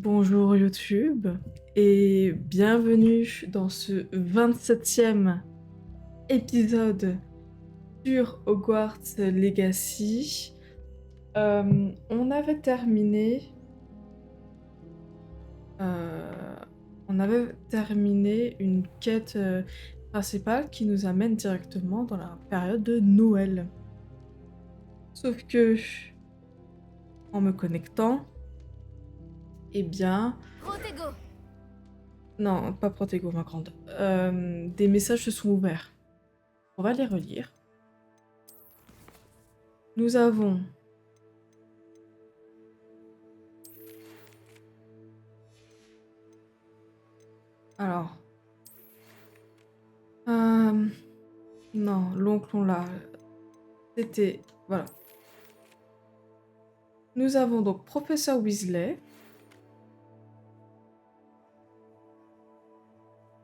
Bonjour YouTube et bienvenue dans ce 27e épisode sur Hogwarts Legacy. On avait terminé, euh, on avait terminé une quête principale qui nous amène directement dans la période de Noël. Sauf que en me connectant, eh bien, Protego. non, pas Protego, ma grande. Des messages se sont ouverts. On va les relire. Nous avons alors non, l'oncle on l'a. C'était voilà. Nous avons donc professeur Weasley.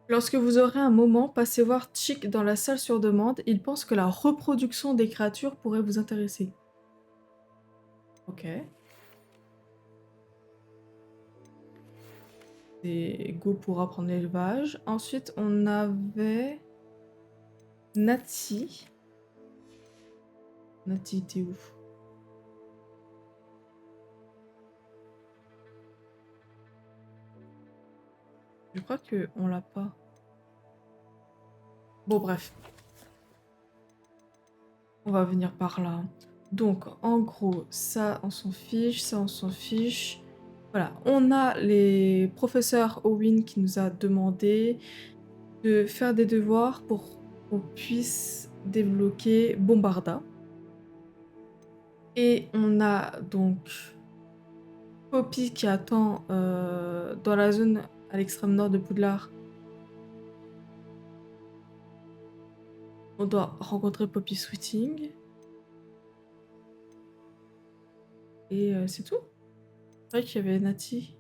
Lorsque vous aurez un moment, passez voir Chick dans la salle sur demande. Il pense que la reproduction des créatures pourrait vous intéresser. Ok. Et go pour apprendre l'élevage. Ensuite, on avait Nati. Nati, t'es où? Je crois que on l'a pas. Bon, bref. On va venir par là. Donc, en gros, ça, on s'en fiche, ça, on s'en fiche. Voilà, on a les professeurs Owen qui nous a demandé de faire des devoirs pour qu'on puisse débloquer Bombarda. Et on a donc Poppy qui attend dans la zone à l'extrême nord de Poudlard. On doit rencontrer Poppy Sweeting. Et c'est tout. C'est vrai qu'il y avait Nati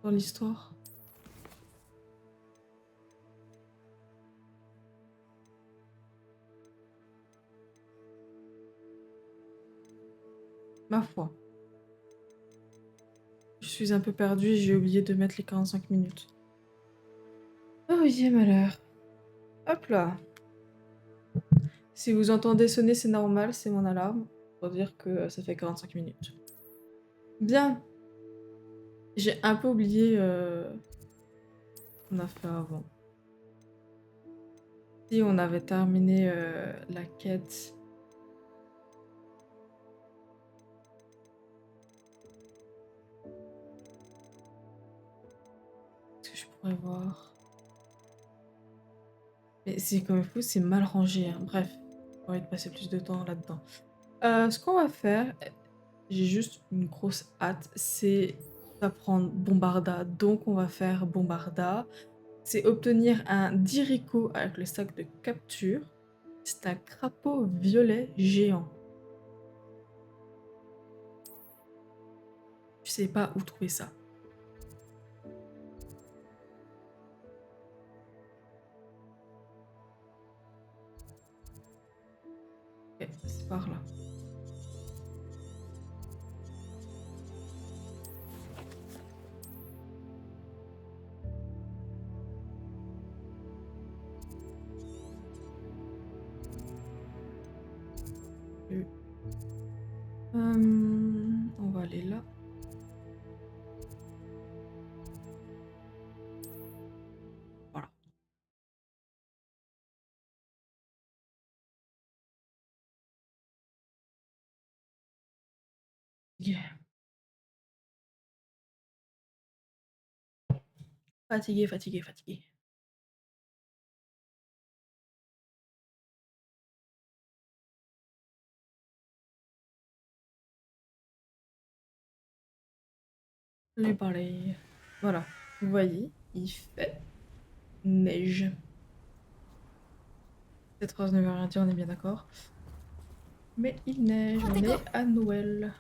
dans l'histoire. Ma foi. Je suis un peu perdue, j'ai oublié de mettre les 45 minutes. Oh oui, malheur. Hop là. Si vous entendez sonner, c'est normal, c'est mon alarme. Pour dire que ça fait 45 minutes. Bien. J'ai un peu oublié ce qu'on a fait avant. Si on avait terminé la quête. Est-ce que je pourrais voir? Mais c'est comme fou, c'est mal rangé. Hein. Bref, j'ai envie de passer plus de temps là-dedans. Ce qu'on va faire, j'ai juste une grosse hâte, c'est d'apprendre Bombarda. Donc on va faire Bombarda. C'est obtenir un Dirico avec le sac de capture. C'est un crapaud violet géant. Je sais pas où trouver ça. Ok, c'est par là. On va aller là. Voilà. Yeah. Fatigué, fatigué, fatigué. Les pareil. Voilà. Vous voyez, il fait neige. Cette phrase ne veut rien dire, on est bien d'accord. Mais il neige, on est à Noël.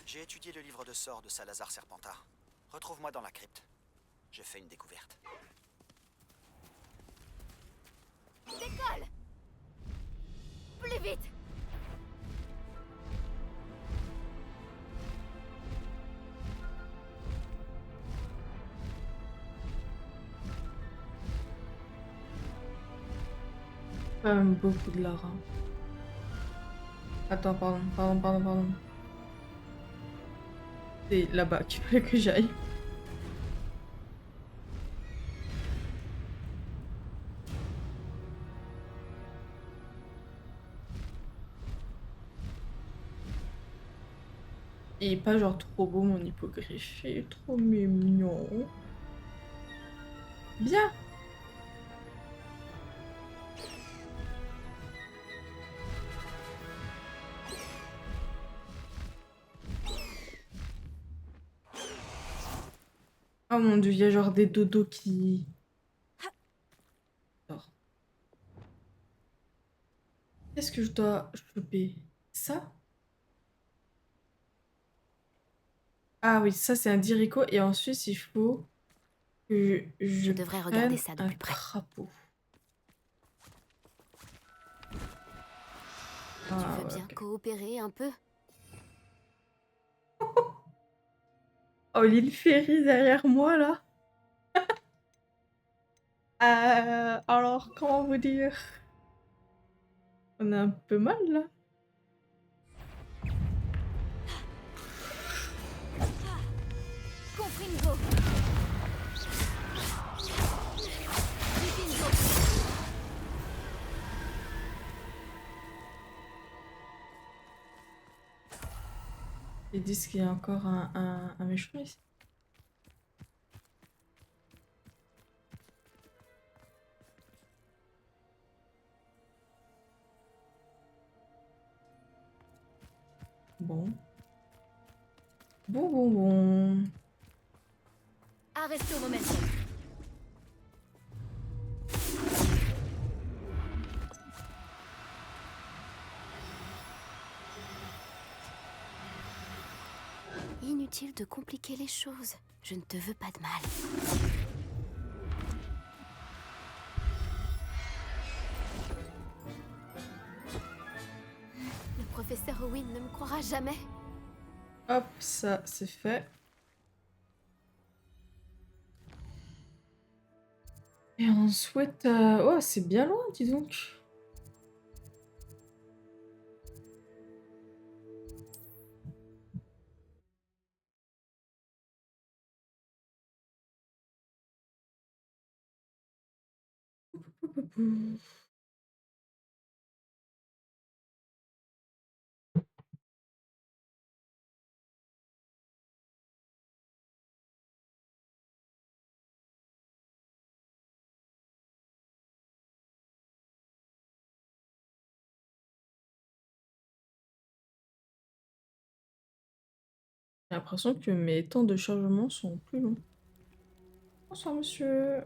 J'ai étudié le livre de sorts de Salazar Serpentard. Retrouve-moi dans la crypte. J'ai fait une découverte. Décolle! Plus vite! Quand même beaucoup de Lara. Attends, pardon. C'est là-bas qu'il fallait que j'aille. Il est pas genre trop beau mon hippogriffe, il est trop mignon. Bien. Oh mon dieu, il y a genre des dodos qui... Alors, qu'est-ce que je dois choper? Ça? Ah oui, ça c'est un dirico et ensuite il faut que je Je devrais regarder prenne ça de un plus près. crapaud. Tu Ah veux ouais, bien ok. coopérer un peu? Oh, l'île Ferry derrière moi là. Alors, comment vous dire? On a un peu mal là. Confringo! Dupingo! Ils disent qu'il y a encore un méchant ici. Bon. Bon. Arresto momentum! Inutile de compliquer les choses. Je ne te veux pas de mal. Le professeur Owen ne me croira jamais. Hop, ça c'est fait. Et on souhaite... Oh, c'est bien loin, dis donc. J'ai l'impression que mes temps de chargement sont plus longs. Bonsoir, monsieur.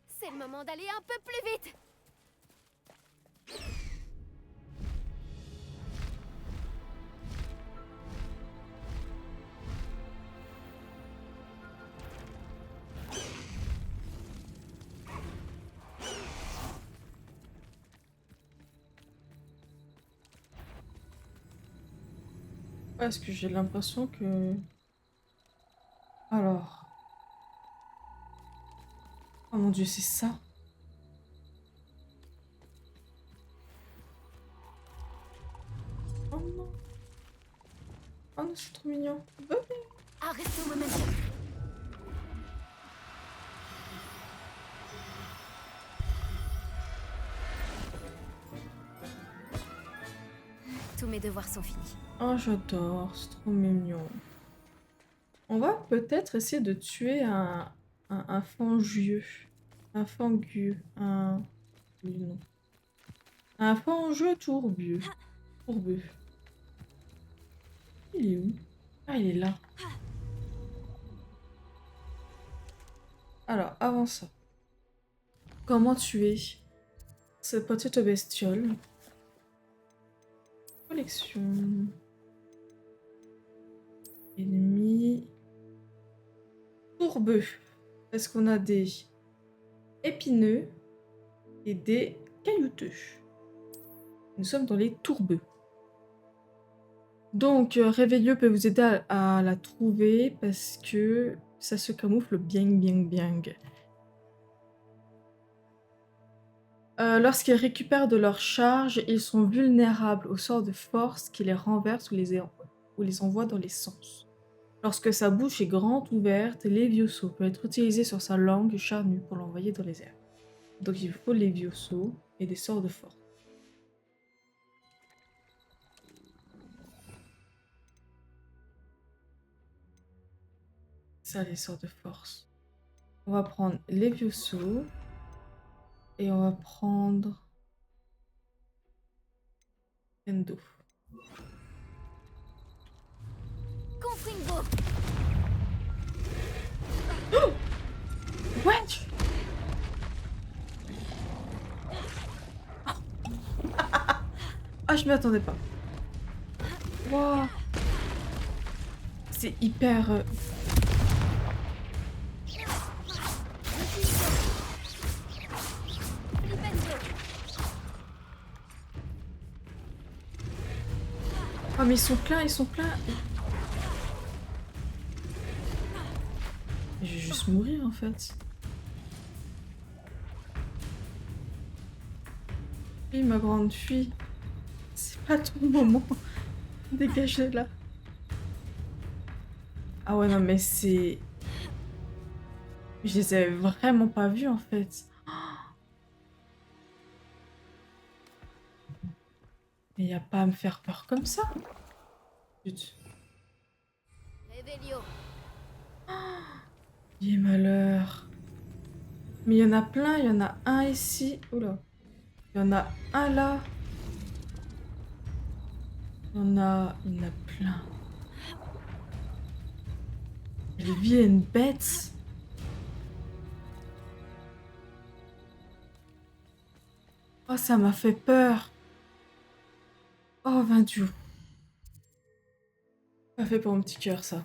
C'est le moment d'aller un peu plus vite. Parce que j'ai l'impression que... Alors... Oh mon dieu, c'est ça. Oh non. Oh non, c'est trop mignon. Arresto momentum! Tous mes devoirs sont finis. Oh, j'adore, c'est trop mignon. On va peut-être essayer de tuer un fangieux. Un fangueux. Oui, non. Un fangeux tourbeux. Tourbeux. Il est où? Ah, il est là. Alors, avant ça. Comment tuer cette petite bestiole? Collection. Ennemi. Tourbeux. Est-ce qu'on a des épineux et des caillouteux? Nous sommes dans les tourbeux. Donc, Réveilleux peut vous aider à la trouver parce que ça se camoufle bien, bien, bien. Lorsqu'ils récupèrent de leur charge, ils sont vulnérables au sort de force qui les renverse ou les envoie dans les sens. Lorsque sa bouche est grande ouverte, Levioso peut être utilisé sur sa langue charnue pour l'envoyer dans les airs. Donc il faut Levioso et des sorts de force. Ça, les sorts de force. On va prendre Levioso et on va prendre Endo. Confringo. Wesh! Ah, je m'y attendais pas. Wow. C'est hyper... Oh, mais ils sont pleins, ils sont pleins. Je vais juste mourir en fait. Oui, ma grande fille. C'est pas ton moment. Dégage de là. Ah ouais, non, mais c'est... Je les avais vraiment pas vus en fait. Mais y a pas à me faire peur comme ça. Zut. Revelio. J'ai malheur. Mais il y en a plein, il y en a un ici. Oula. Il y en a un là. Il y en a plein. Les vilaines bêtes. Oh, ça m'a fait peur. Oh, Vindiou. Pas fait pour mon petit cœur, ça.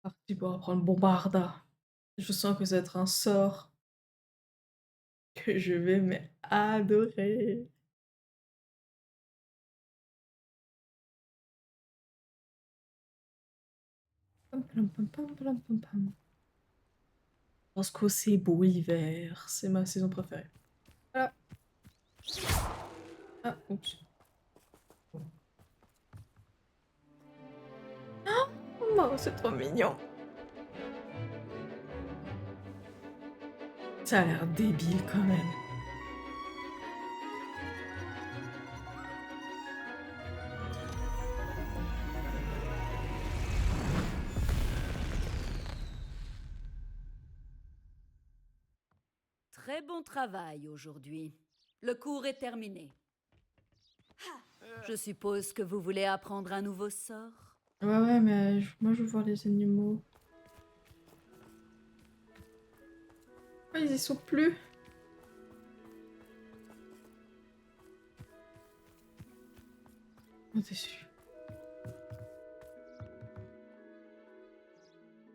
Parti pour apprendre Bombarda. Je sens que ça va être un sort que je vais mais adorer. Pam, pam, pam, pam, pam, pam, pam. Roscoe, c'est beau hiver. C'est ma saison préférée. Voilà. Ah, oups. Oh, c'est trop mignon. Ça a l'air débile quand même. Très bon travail aujourd'hui. Le cours est terminé. Je suppose que vous voulez apprendre un nouveau sort. Ouais, mais moi je veux voir les animaux. Oh, ils y sont plus. Oh, déçu.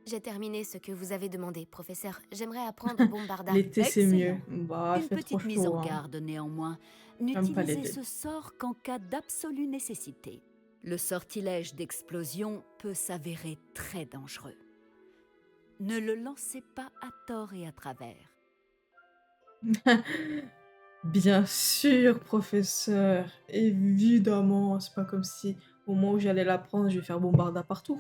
J'ai terminé ce que vous avez demandé, professeur. J'aimerais apprendre Bombarda. L'été, c'est mieux. Excellent. Bah, il Une fait trop petite mise chaud. en Hein. garde néanmoins. J'aime pas N'utilisez l'été. ce sort qu'en cas d'absolue nécessité. Le sortilège d'explosion peut s'avérer très dangereux. Ne le lancez pas à tort et à travers. Bien sûr, professeur. Évidemment. C'est pas comme si au moment où j'allais l'apprendre, je vais faire bombarda partout.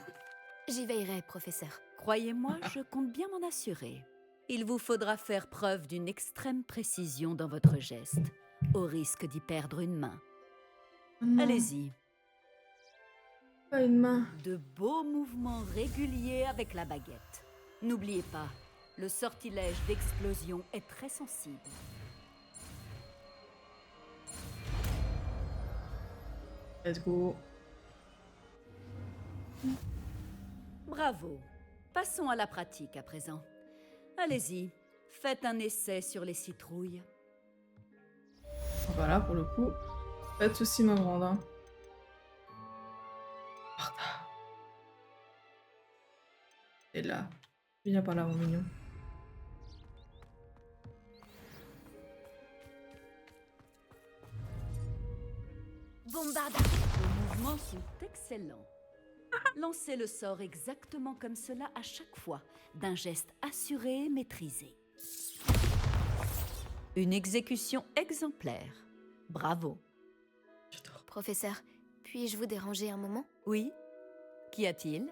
J'y veillerai, professeur. Croyez-moi, je compte bien m'en assurer. Il vous faudra faire preuve d'une extrême précision dans votre geste, au risque d'y perdre une main. Oh non. Allez-y. Pas une main. De beaux mouvements réguliers avec la baguette. N'oubliez pas, le sortilège d'explosion est très sensible. Let's go. Bravo. Passons à la pratique à présent. Allez-y, faites un essai sur les citrouilles. Voilà, pour le coup. Pas de soucis, ma grande. Hein. Martha. Et là. Viens par là, mon mignon. Bombarda. Vos mouvements sont excellents. Lancez le sort exactement comme cela à chaque fois, d'un geste assuré et maîtrisé. Une exécution exemplaire. Bravo. J'adore. Professeur, puis-je vous déranger un moment? Oui? Qu'y a-t-il?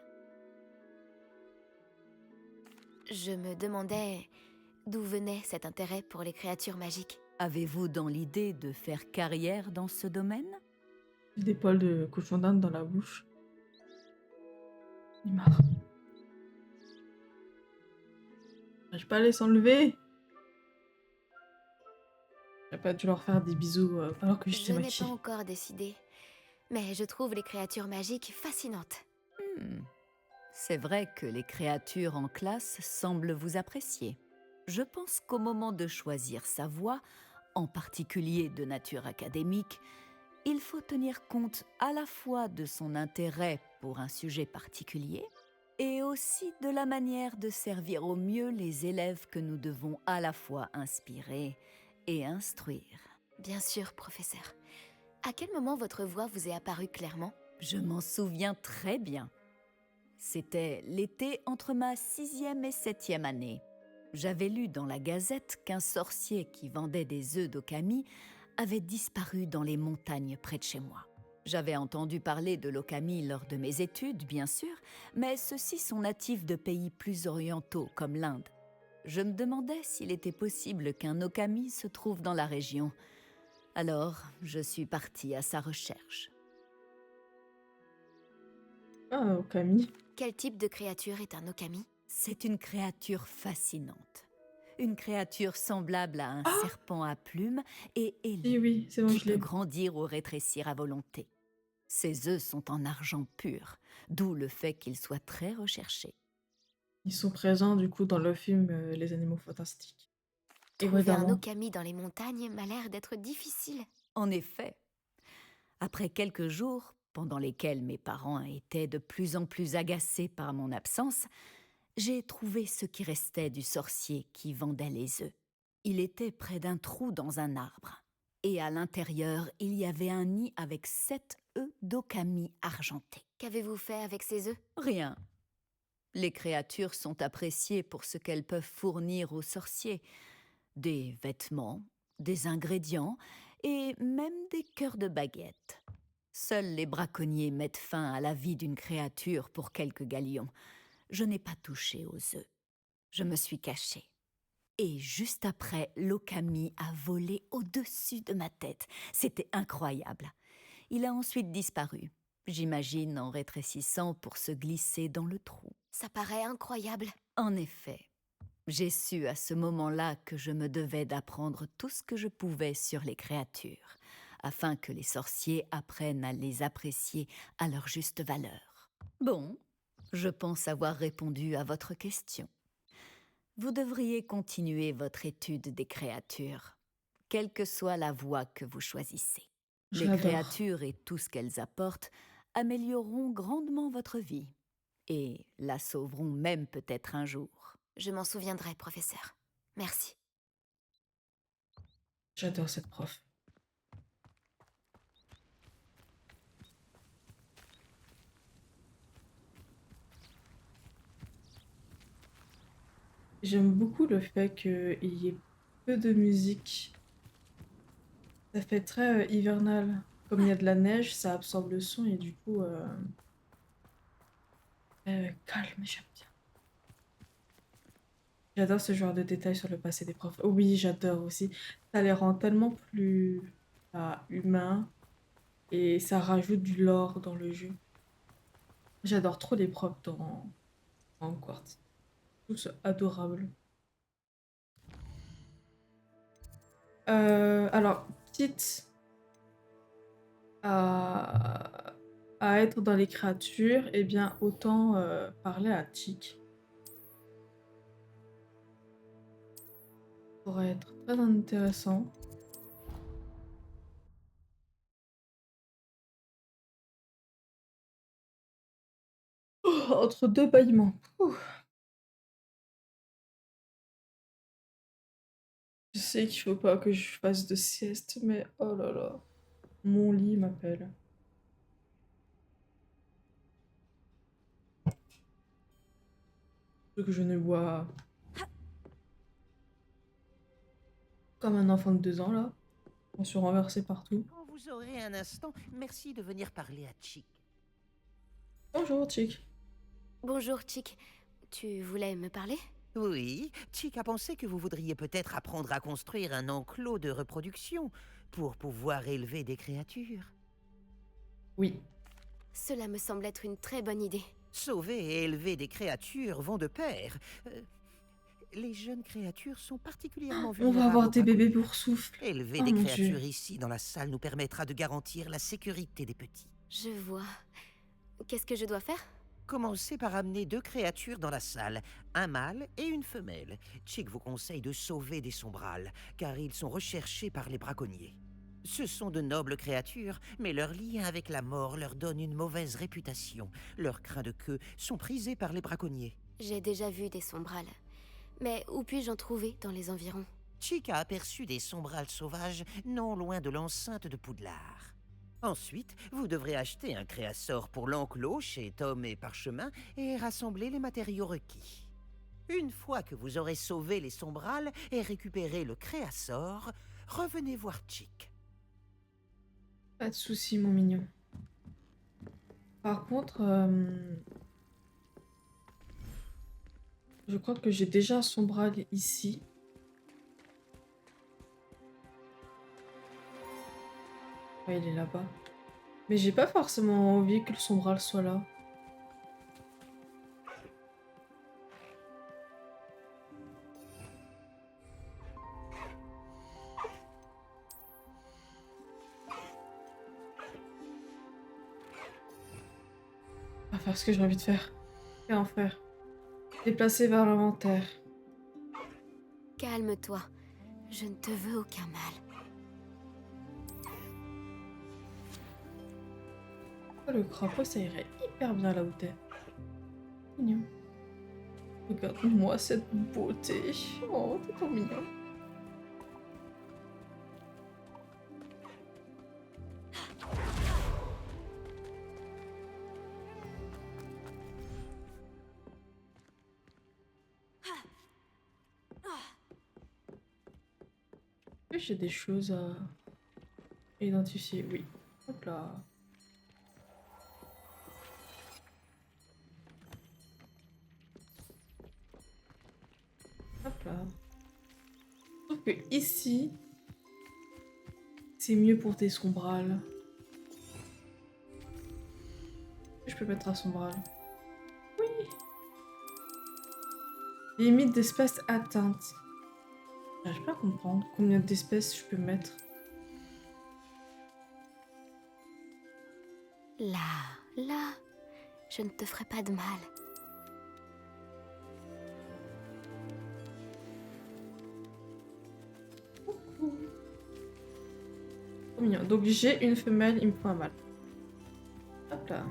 Je me demandais d'où venait cet intérêt pour les créatures magiques. Avez-vous dans l'idée de faire carrière dans ce domaine? J'ai des poils de cochon d'Inde dans la bouche. Il est marre. J'arrive pas à les s'enlever. J'ai pas dû leur faire des bisous alors que j'étais Je n'ai pas maquillée. encore décidé, mais je trouve les créatures magiques fascinantes. C'est vrai que les créatures en classe semblent vous apprécier. Je pense qu'au moment de choisir sa voie, en particulier de nature académique, il faut tenir compte à la fois de son intérêt pour un sujet particulier et aussi de la manière de servir au mieux les élèves que nous devons à la fois inspirer et instruire. Bien sûr, professeur. À quel moment votre voix vous est apparue clairement? Je m'en souviens très bien. C'était l'été entre ma 6e et 7e année. J'avais lu dans la Gazette qu'un sorcier qui vendait des œufs d'Okami avait disparu dans les montagnes près de chez moi. J'avais entendu parler de l'Okami lors de mes études, bien sûr, mais ceux-ci sont natifs de pays plus orientaux comme l'Inde. Je me demandais s'il était possible qu'un Okami se trouve dans la région. Alors, je suis partie à sa recherche. Ah, Okami. Quel type de créature est un Okami? C'est une créature fascinante. Une créature semblable à un Ah serpent à plumes et Oui, ailé, oui, c'est bon, qui je l'ai. peut grandir ou rétrécir à volonté. Ses œufs sont en argent pur, d'où le fait qu'ils soient très recherchés. Ils sont présents du coup dans le film Les Animaux Fantastiques. Trouver un Évidemment. Okami dans les montagnes m'a l'air d'être difficile. En effet, après quelques jours, pendant lesquels mes parents étaient de plus en plus agacés par mon absence, j'ai trouvé ce qui restait du sorcier qui vendait les œufs. Il était près d'un trou dans un arbre, et à l'intérieur, il y avait un nid avec 7 œufs d'Okami argentés. Qu'avez-vous fait avec ces œufs? Rien. Les créatures sont appréciées pour ce qu'elles peuvent fournir aux sorciers. Des vêtements, des ingrédients et même des cœurs de baguette. Seuls les braconniers mettent fin à la vie d'une créature pour quelques galions. Je n'ai pas touché aux œufs. Je me suis cachée. Et juste après, l'Okami a volé au-dessus de ma tête. C'était incroyable. Il a ensuite disparu, j'imagine en rétrécissant pour se glisser dans le trou. Ça paraît incroyable. En effet, j'ai su à ce moment-là que je me devais d'apprendre tout ce que je pouvais sur les créatures, afin que les sorciers apprennent à les apprécier à leur juste valeur. Bon, je pense avoir répondu à votre question. Vous devriez continuer votre étude des créatures, quelle que soit la voie que vous choisissez. Je Les l'adore. créatures et tout ce qu'elles apportent amélioreront grandement votre vie et la sauveront même peut-être un jour. Je m'en souviendrai, professeur. Merci. J'adore cette prof. J'aime beaucoup le fait qu'il y ait peu de musique. Ça fait très hivernal. Comme il y a de la neige, ça absorbe le son et du coup, calme, j'aime bien. J'adore ce genre de détails sur le passé des profs. Oui, j'adore aussi. Ça les rend tellement plus humains et ça rajoute du lore dans le jeu. J'adore trop les profs en Hogwarts. Tous adorables. Alors, quitte à, à être dans les créatures, eh bien, autant parler à Chick. Ça pourrait être très intéressant. Oh, entre deux bâillements. Ouh. Je sais qu'il faut pas que je fasse de sieste, mais oh là là, mon lit m'appelle. Ce que je ne vois comme un enfant de 2 ans là. On se renversé partout. Quand vous aurez un instant, merci de venir parler à Chick. Bonjour, Chick. Bonjour, Chick. Tu voulais me parler? Oui, Chick a pensé que vous voudriez peut-être apprendre à construire un enclos de reproduction pour pouvoir élever des créatures. Oui. Cela me semble être une très bonne idée. Sauver et élever des créatures vont de pair. Les jeunes créatures sont particulièrement On va vulnérables avoir aux des bébés braconniers. pour souffle. Élever Oh des mon dieu. créatures ici dans la salle nous permettra de garantir la sécurité des petits. Je vois. Qu'est-ce que je dois faire? Commencez par amener 2 créatures dans la salle, un mâle et une femelle. Chick vous conseille de sauver des sombrales, car ils sont recherchés par les braconniers. Ce sont de nobles créatures, mais leur lien avec la mort leur donne une mauvaise réputation. Leurs crins de queue sont prisés par les braconniers. J'ai déjà vu des sombrales. Mais où puis-je en trouver dans les environs? Chick a aperçu des sombrales sauvages non loin de l'enceinte de Poudlard. Ensuite, vous devrez acheter un créasor pour l'enclos chez Tom et Parchemin et rassembler les matériaux requis. Une fois que vous aurez sauvé les sombrales et récupéré le créasor, revenez voir Chick. Pas de soucis, mon mignon. Par contre, je crois que j'ai déjà un sombral ici. Ouais, il est là-bas. Mais j'ai pas forcément envie que le sombral soit là. On va faire ce que j'ai envie de faire. Quel enfer. Déplacer vers l'inventaire. Calme-toi. Je ne te veux aucun mal. Oh, le crapaud, ça irait hyper bien là où t'es. Mignon. Regarde-moi cette beauté. Oh, t'es trop mignon. Est-ce que j'ai des choses à identifier? Oui. Hop là. Hop là. Sauf que ici, c'est mieux pour tes sombrales. Je peux mettre un sombral. Oui. Limite d'espèces atteintes. J'arrive pas à comprendre combien d'espèces je peux mettre. Là, je ne te ferai pas de mal. Trop mignon. Donc j'ai une femelle, il me faut un mâle. Hop là.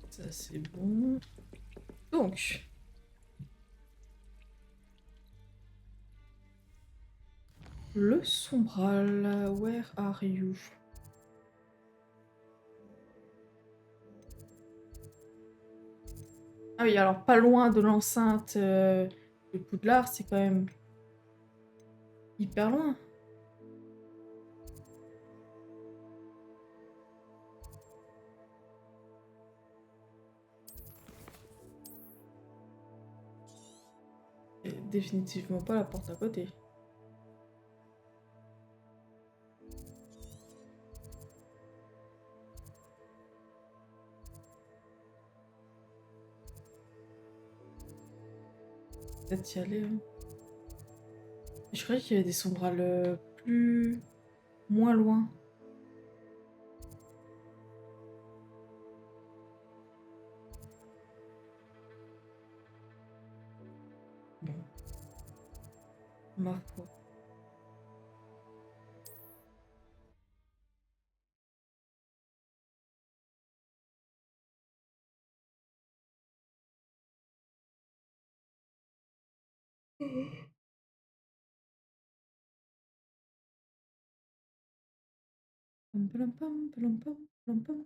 Ça c'est bon. Donc. Le sombral, where are you? Ah oui, alors pas loin de l'enceinte de Poudlard, c'est quand même hyper loin. Et définitivement pas la porte à côté. Peut-être y aller, hein. Je croyais qu'il y avait des sombrales plus... moins loin. Bon, ma foi. Pam, palam, pam, palam, pam, palam, pam.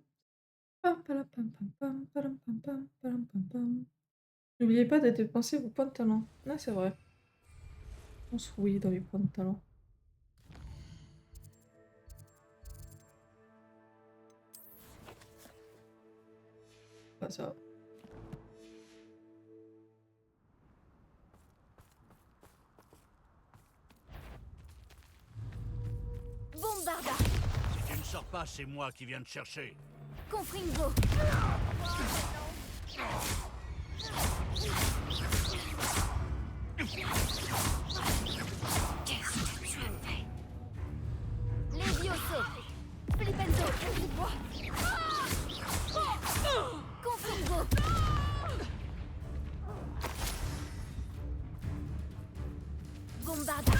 Pam, palam, pam, pam, pam, palam, pam, pam, palam, pam, pam. N'oubliez pas de dépenser vos points de talent. Ah, c'est vrai. On se rouille dans les points de talent. Pas ça. Bombarda. Si tu ne sors pas, c'est moi qui viens te chercher. Confringo. Qu'est-ce que tu as fait? Levioso. Flipendo. Confringo. Bombarda.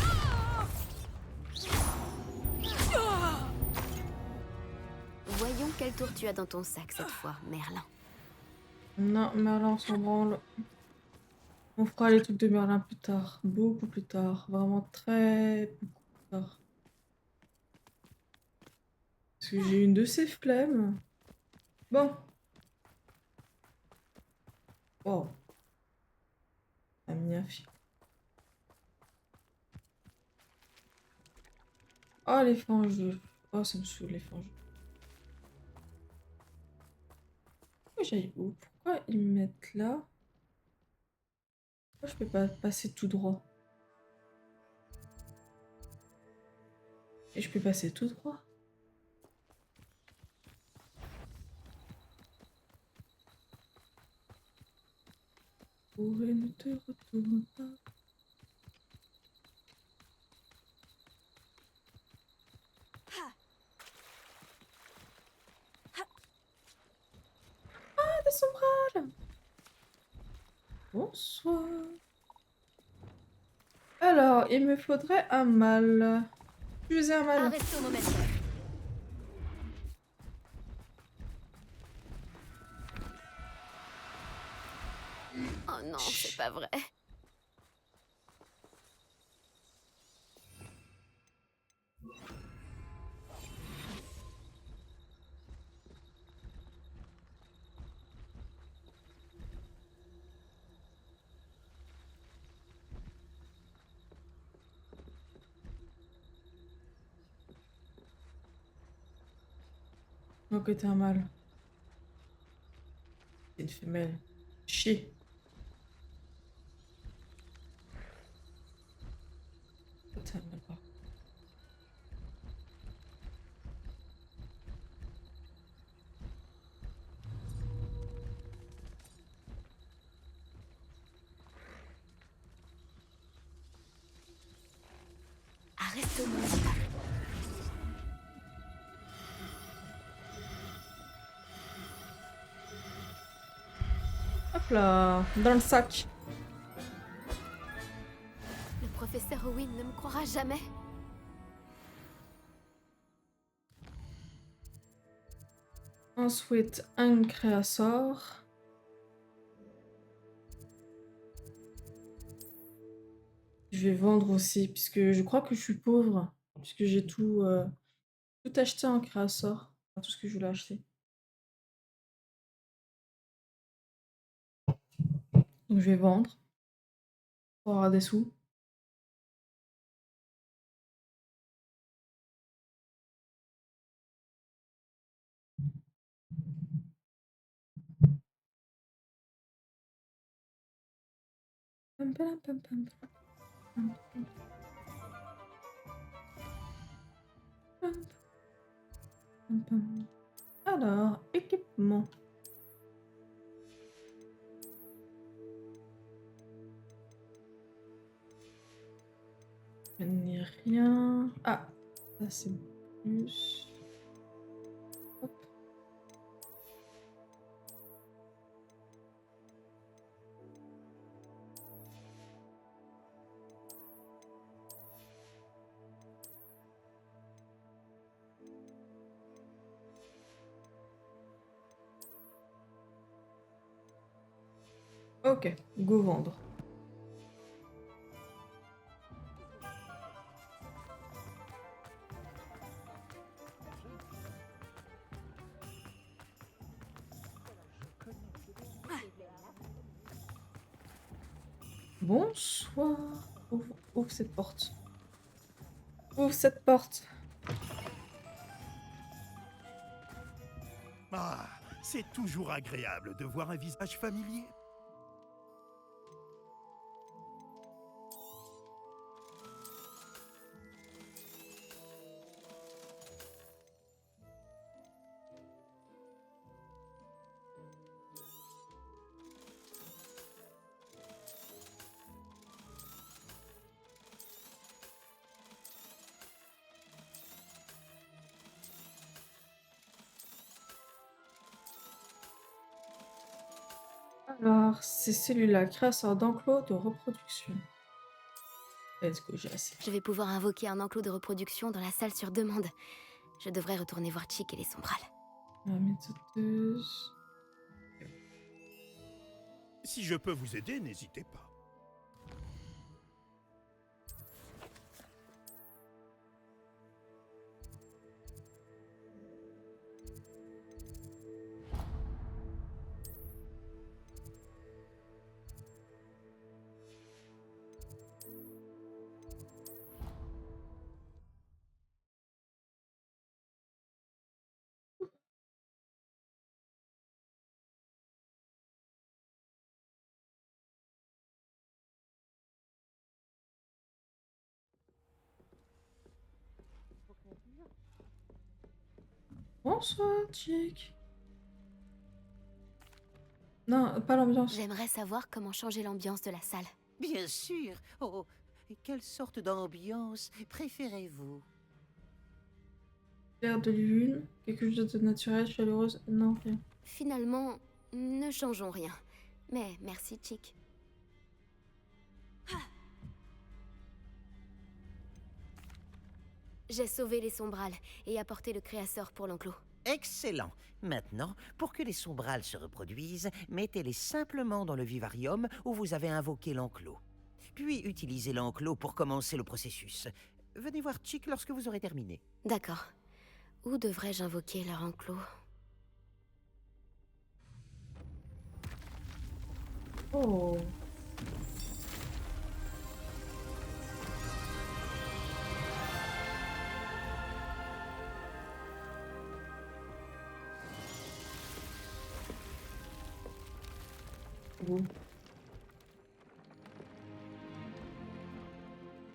Voyons quel tour tu as dans ton sac cette fois, Merlin. Non, Merlin, on s'en branle. On fera les trucs de Merlin plus tard. Beaucoup plus tard. Vraiment très beaucoup plus tard. Parce que j'ai une de ces flemmes. Bon. Oh. Amniafi. Oh, les fangeux. Oh, ça me saoule, les fangeux. Pourquoi j'aille où? Pourquoi ils me mettent là? Pourquoi je peux pas passer tout droit? Et je peux passer tout droit? Pourrais ne te retourne pas. Ah, des sombrales! Bonsoir. Alors, il me faudrait un mâle. Utiliser un mâle. Arresto momento. Oh non, c'est pas vrai. Donc, t'es un mâle. C'est une femelle. Chier. T'es un mâle, pas. Arresto momento. Hop là, dans le sac. Le professeur Owen ne me croira jamais. Ensuite, un créasor. Je vais vendre aussi, puisque je crois que je suis pauvre. Puisque j'ai tout acheté en créasor. Enfin, tout ce que je voulais acheter. Donc je vais vendre pour avoir des sous. Pam, pam, pam, pam, pam, pam, pam, pam, pam. Alors, équipement. Je n'ai rien. Ah, ça c'est plus. Hop. Ok, go vendre. Bonsoir. Ouvre cette porte. Ouvre cette porte. Ah, c'est toujours agréable de voir un visage familier. Alors, c'est celui-là, créateur d'enclos de reproduction. Let's go, j'ai assez. Je vais pouvoir invoquer un enclos de reproduction dans la salle sur demande. Je devrais retourner voir Chick et les sombrales. La méthodeuse. Si je peux vous aider, n'hésitez pas. Bonsoir, Chick. Non, pas l'ambiance. J'aimerais savoir comment changer l'ambiance de la salle. Bien sûr. Oh, quelle sorte d'ambiance préférez-vous? Clair de lune, quelque chose de naturel, chaleureuse. Non, rien. Finalement, ne changeons rien. Mais merci, Chick. J'ai sauvé les sombrales et apporté le créasseur pour l'enclos. Excellent. Maintenant, pour que les sombrales se reproduisent, mettez-les simplement dans le vivarium où vous avez invoqué l'enclos. Puis utilisez l'enclos pour commencer le processus. Venez voir Chick lorsque vous aurez terminé. D'accord. Où devrais-je invoquer leur enclos? Oh. Beau.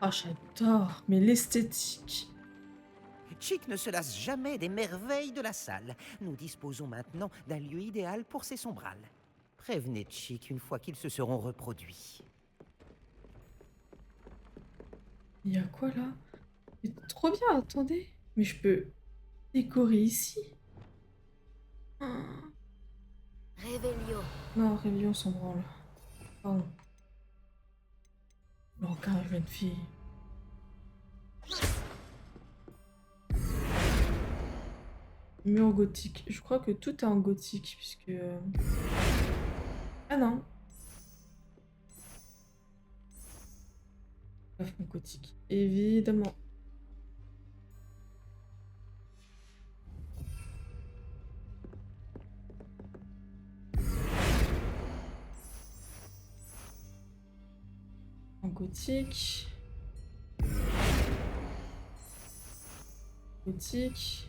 Ah, j'adore, mais l'esthétique. Chick ne se lasse jamais des merveilles de la salle. Nous disposons maintenant d'un lieu idéal pour ces sombrales. Prévenez Chick une fois qu'ils se seront reproduits. Il y a quoi là? Mais trop bien, attendez. Mais je peux décorer ici. Ah. Réveillon. Non, Réveillon s'en branle. Pardon. Non, quand même, jeune fille. Mur gothique. Je crois que tout est en gothique, puisque... Ah non. Plafond gothique. Évidemment. En gothique. Gothique.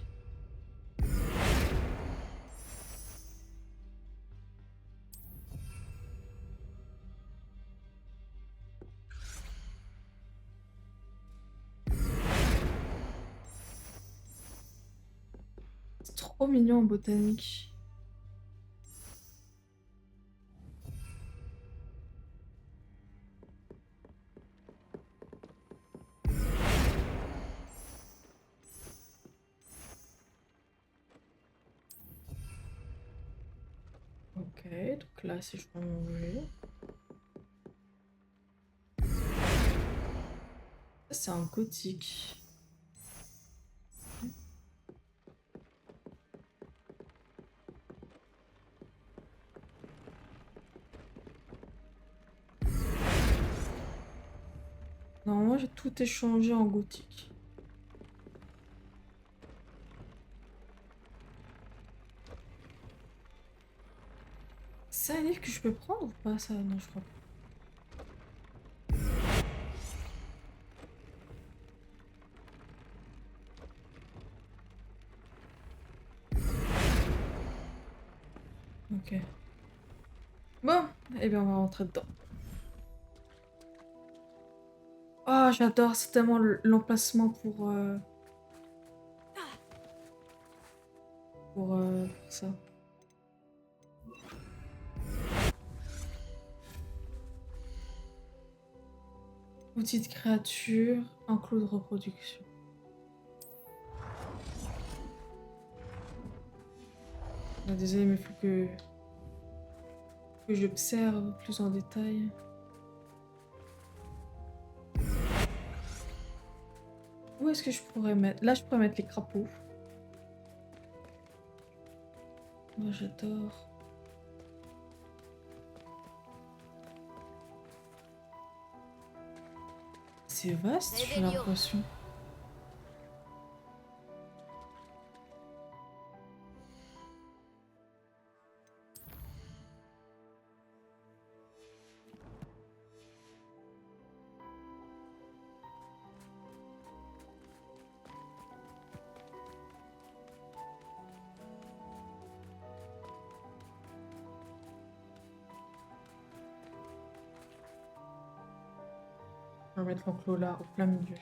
C'est trop mignon en botanique. Ok, donc là c'est changé. Ça c'est un gothique. Normalement j'ai tout échangé en gothique. C'est un livre que je peux prendre ou pas ça? Non je crois pas. Ok. Bon, eh bien on va rentrer dedans. Oh j'adore, c'est tellement l'emplacement pour ça. Outil de créature, enclos de reproduction. Ah, désolé, mais il faut que j'observe plus en détail. Où est-ce que je pourrais mettre? Là, je pourrais mettre les crapauds. Moi, j'adore. C'est vaste, j'ai Réveillon. l'impression. On va mettre l'enclos là, au plein milieu.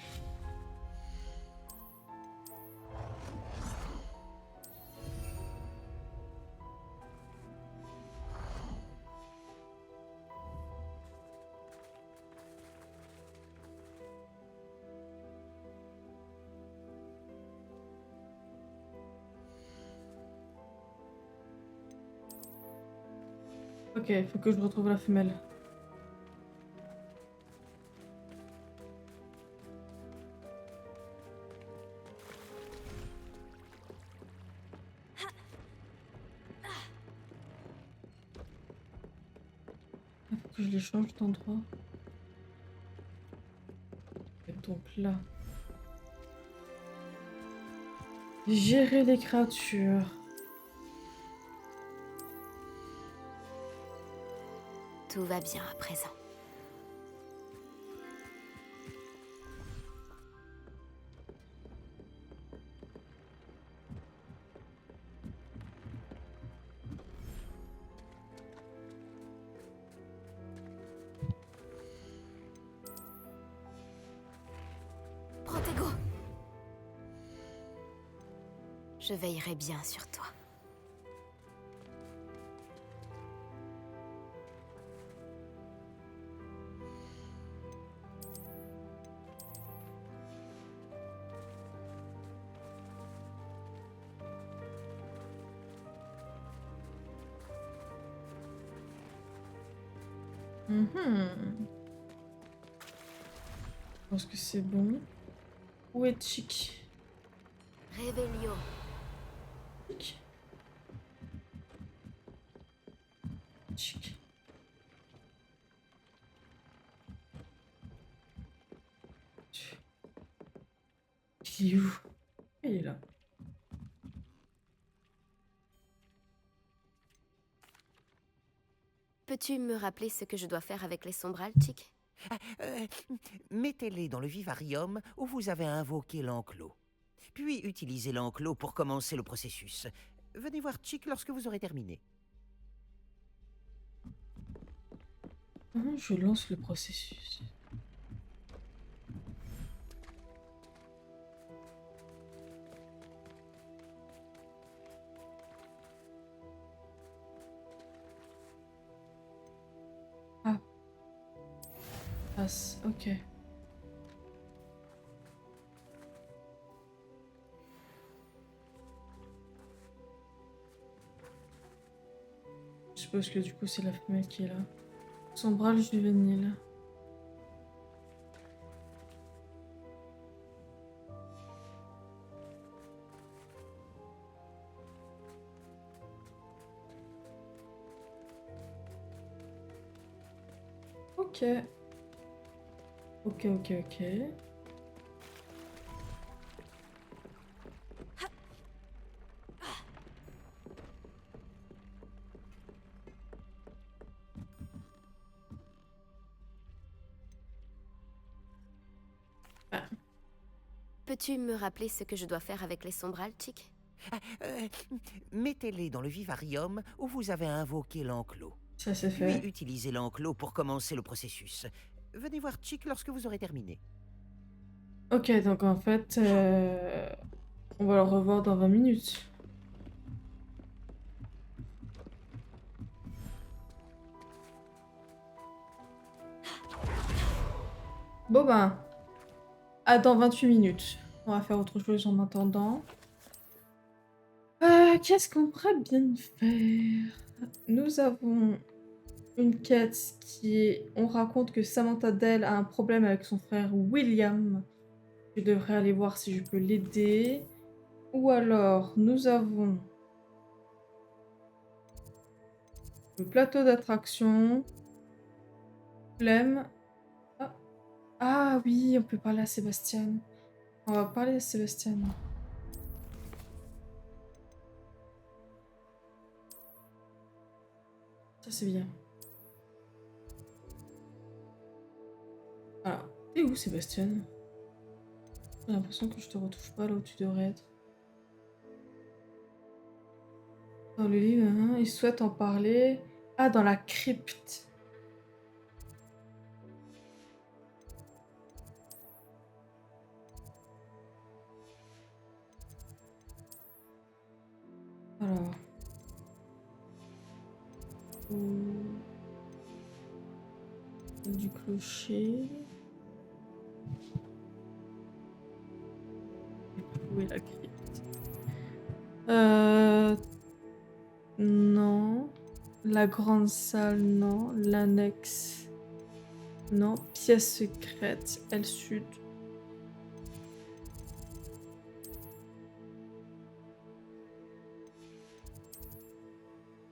Ok, il faut que je retrouve la femelle. Il faut que je les change d'endroit. Et donc là. Gérer les créatures. Tout va bien à présent. Protego. Je veillerai bien sur toi. Mhm. Je pense que c'est bon. Où est Chic? Réveillon. Chic. Chic. Il est où? Il est là. Peux-tu me rappeler ce que je dois faire avec les sombrales, Chick? Euh, Mettez-les dans le vivarium où vous avez invoqué l'enclos. Puis utilisez l'enclos pour commencer le processus. Venez voir Chick lorsque vous aurez terminé. Comment je lance le processus? Ah, passe, ok. Je suppose que du coup c'est la femelle qui est là. Sombrage juvénile. Ok. Ok, ok, ok. Ah, Peux-tu me rappeler ce que je dois faire avec les sombrales, Chick? Euh, Mettez-les dans le vivarium où vous avez invoqué l'enclos. ça c'est Puis fait. utilisez l'enclos pour commencer le processus. Venez voir Chick lorsque vous aurez terminé. Ok, donc en fait, on va le revoir dans 20 minutes. Bon ben, à dans 28 minutes. On va faire autre chose en attendant. Qu'est-ce qu'on pourrait bien faire? Nous avons une quête qui est... On raconte que Samantha Dell a un problème avec son frère William. Je devrais aller voir si je peux l'aider. Ou alors, nous avons le plateau d'attraction. Flemme. Ah. Ah oui, on peut parler à Sébastien. On va parler à Sébastien. Ça c'est bien. Alors, t'es où Sébastien? J'ai l'impression que je te retrouve pas là où tu devrais être. Dans le livre, hein, il souhaite en parler. Ah, dans la crypte. Alors. Du clocher. Où est la crypte? Non. La grande salle, non. L'annexe. Non. Pièce secrète. Aile sud.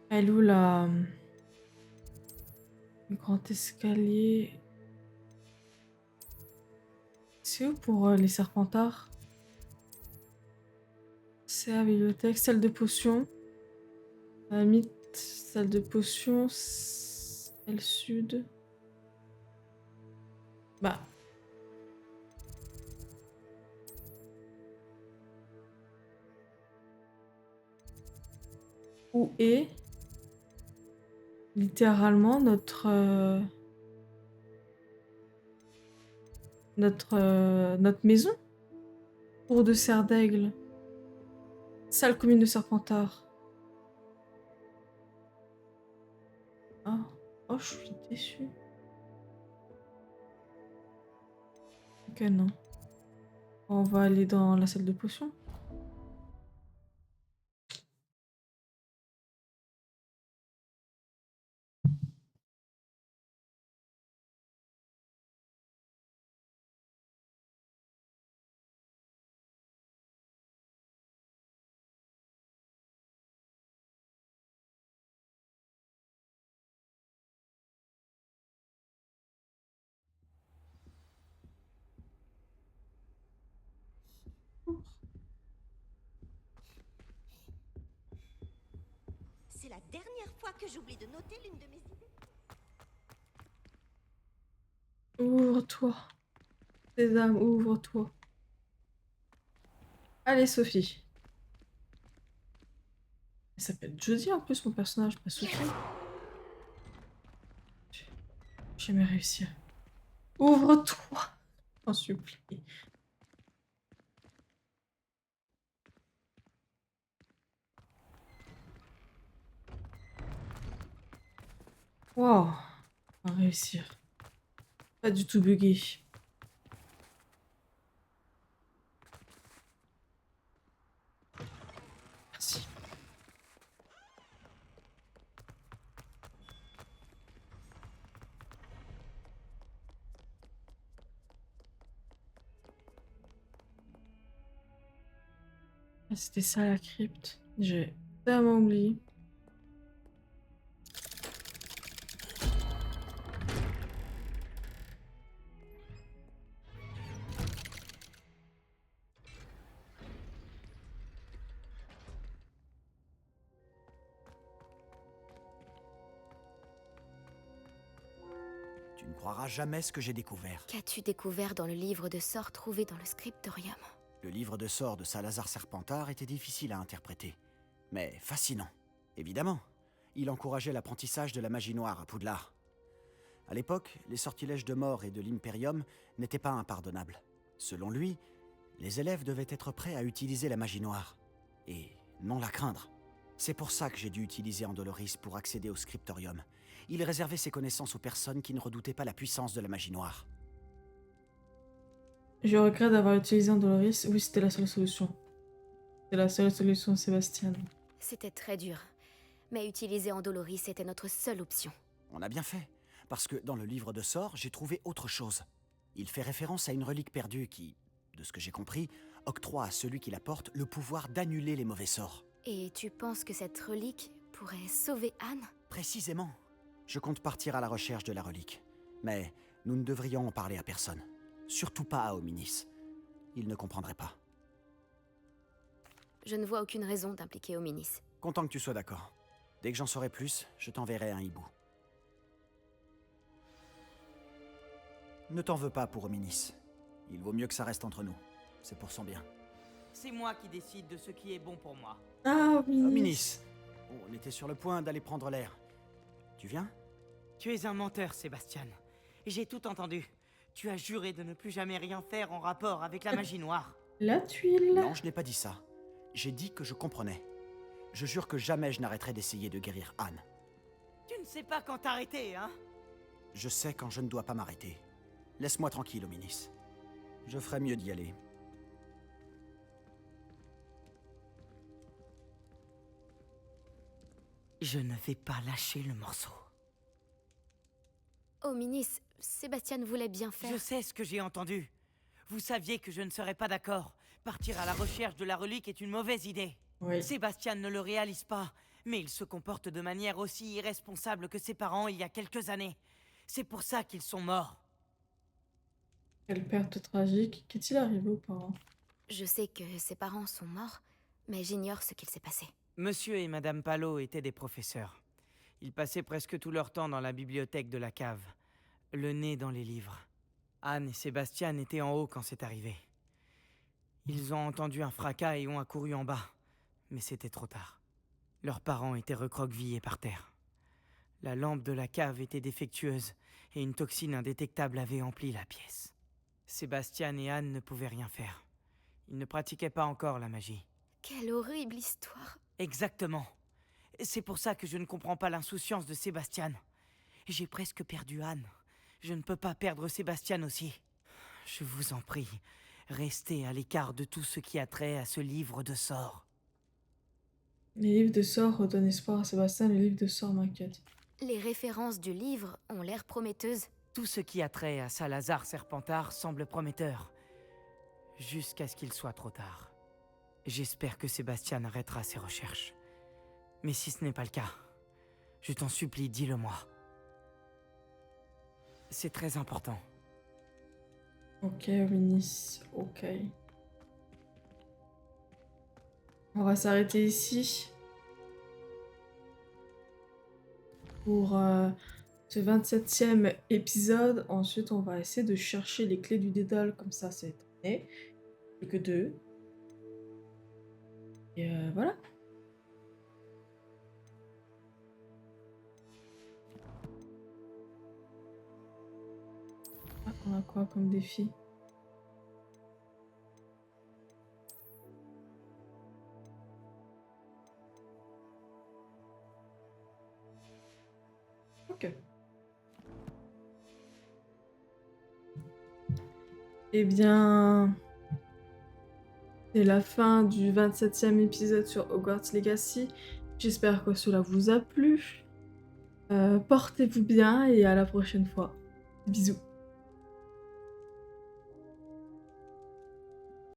Elle est où la... Le grand escalier. C'est où pour les serpentards? C'est la bibliothèque, salle de potions. À la limite, salle de potions, aile sud. Bah. Où est littéralement notre maison? Tour de Serre d'Aigle. Salle commune de Serpentard. Ah. Oh, je suis déçue. Ok, non. On va aller dans la salle de potions. C'est la dernière fois que j'oublie de noter l'une de mes idées. Ouvre-toi. Sésame, ouvre-toi. Allez, Sophie. Elle s'appelle Jodie en plus, mon personnage, pas Sophie. J'ai jamais réussi. Ouvre-toi, j'en supplie. Wow, on va réussir. Pas du tout bugué. Merci. Ah, c'était ça la crypte. J'ai tellement oublié. Tu ne croiras jamais ce que j'ai découvert. Qu'as-tu découvert dans le livre de sorts trouvé dans le scriptorium? Le livre de sorts de Salazar Serpentard était difficile à interpréter, mais fascinant. Évidemment, il encourageait l'apprentissage de la magie noire à Poudlard. À l'époque, les sortilèges de mort et de l'Imperium n'étaient pas impardonnables. Selon lui, les élèves devaient être prêts à utiliser la magie noire, et non la craindre. C'est pour ça que j'ai dû utiliser Andoloris pour accéder au scriptorium. Il réservait ses connaissances aux personnes qui ne redoutaient pas la puissance de la magie noire. Je regrette d'avoir utilisé un Doloris. Oui, c'était la seule solution. C'est la seule solution, Sébastien. C'était très dur. Mais utiliser Andoloris était notre seule option. On a bien fait, parce que dans le livre de sorts, j'ai trouvé autre chose. Il fait référence à une relique perdue qui, de ce que j'ai compris, octroie à celui qui la porte le pouvoir d'annuler les mauvais sorts. Et tu penses que cette relique pourrait sauver Anne? Précisément. Je compte partir à la recherche de la relique. Mais nous ne devrions en parler à personne. Surtout pas à Hominis. Il ne comprendrait pas. Je ne vois aucune raison d'impliquer Hominis. Content que tu sois d'accord. Dès que j'en saurai plus, je t'enverrai un hibou. Ne t'en veux pas pour Hominis. Il vaut mieux que ça reste entre nous. C'est pour son bien. C'est moi qui décide de ce qui est bon pour moi. Ah, oui. Hominis! On était sur le point d'aller prendre l'air. Tu viens? Tu es un menteur, Sébastien. J'ai tout entendu. Tu as juré de ne plus jamais rien faire en rapport avec la magie noire. La tuile. Non, je n'ai pas dit ça. J'ai dit que je comprenais. Je jure que jamais je n'arrêterai d'essayer de guérir Anne. Tu ne sais pas quand t'arrêter, hein? Je sais quand je ne dois pas m'arrêter. Laisse-moi tranquille, Hominis. Je ferais mieux d'y aller. Je ne vais pas lâcher le morceau. Hominis, Sébastien voulait bien faire. Je sais ce que j'ai entendu. Vous saviez que je ne serais pas d'accord. Partir à la recherche de la relique est une mauvaise idée. Oui. Sébastien ne le réalise pas, mais il se comporte de manière aussi irresponsable que ses parents il y a quelques années. C'est pour ça qu'ils sont morts. Quelle perte tragique. Qu'est-il arrivé aux parents? Je sais que ses parents sont morts, mais j'ignore ce qu'il s'est passé. Monsieur et Madame Palot étaient des professeurs. Ils passaient presque tout leur temps dans la bibliothèque de la cave, le nez dans les livres. Anne et Sébastien étaient en haut quand c'est arrivé. Ils ont entendu un fracas et ont accouru en bas, mais c'était trop tard. Leurs parents étaient recroquevillés par terre. La lampe de la cave était défectueuse et une toxine indétectable avait empli la pièce. Sébastien et Anne ne pouvaient rien faire. Ils ne pratiquaient pas encore la magie. Quelle horrible histoire. Exactement. C'est pour ça que je ne comprends pas l'insouciance de Sébastien. J'ai presque perdu Anne. Je ne peux pas perdre Sébastien aussi. Je vous en prie, restez à l'écart de tout ce qui a trait à ce livre de sorts. Les livres de sorts redonnent espoir à Sébastien. Les livres de sorts m'inquiètent. Les références du livre ont l'air prometteuses. Tout ce qui a trait à Salazar Serpentard semble prometteur. Jusqu'à ce qu'il soit trop tard. J'espère que Sébastien arrêtera ses recherches. Mais si ce n'est pas le cas, je t'en supplie, dis-le-moi. C'est très important. Ok, Hominis. Ok. On va s'arrêter ici. Pour ce 27e épisode. Ensuite, on va essayer de chercher les clés du dédale, comme ça, c'est terminé. Plus que 2. Et voilà. Ah, on a quoi comme défi? Ok. Eh bien, c'est la fin du 27e épisode sur Hogwarts Legacy. J'espère que cela vous a plu. Portez-vous bien et à la prochaine fois. Bisous.